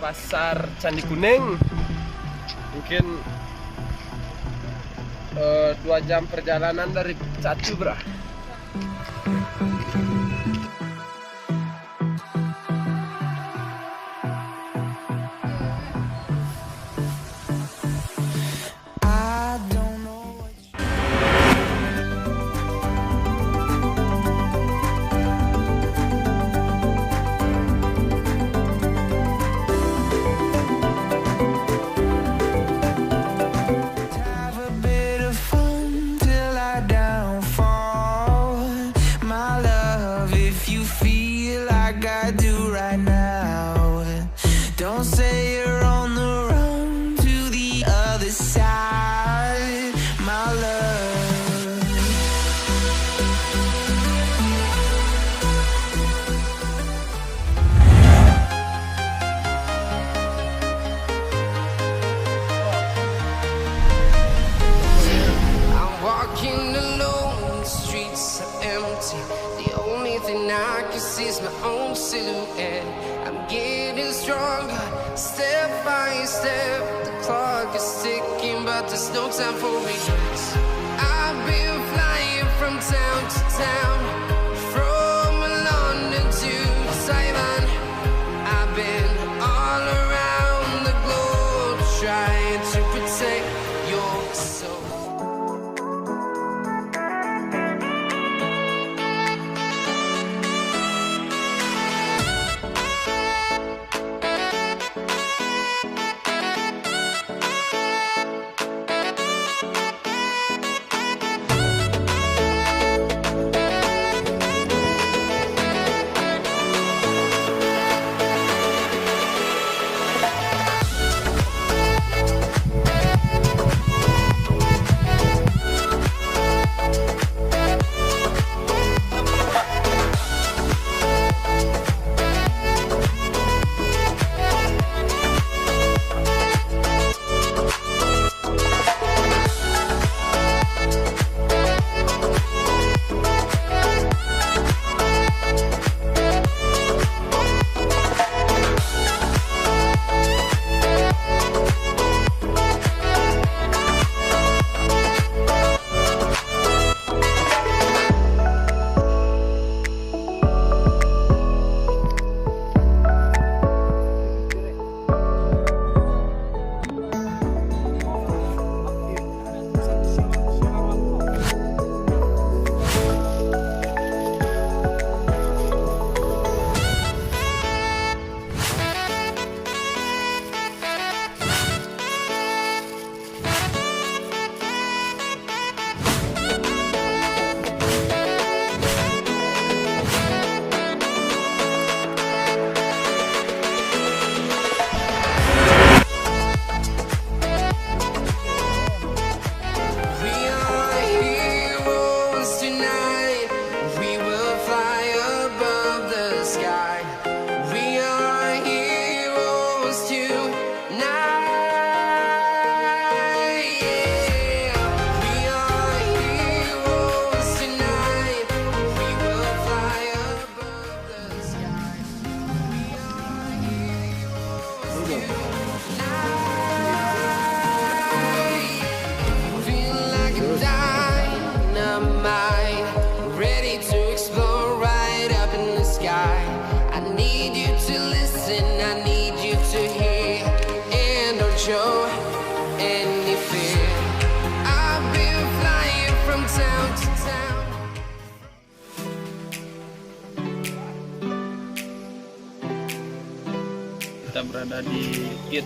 pasar Candi Kuning. Mungkin 2 jam perjalanan dari Catu, bro. My own silhouette, I'm getting stronger, step by step. The clock is ticking, but there's no time for regrets. I've been flying from town to town, from London to Taiwan. I've been all around the globe, trying to protect your soul. Show any fear. I've been flying from town to town. Kita berada di pit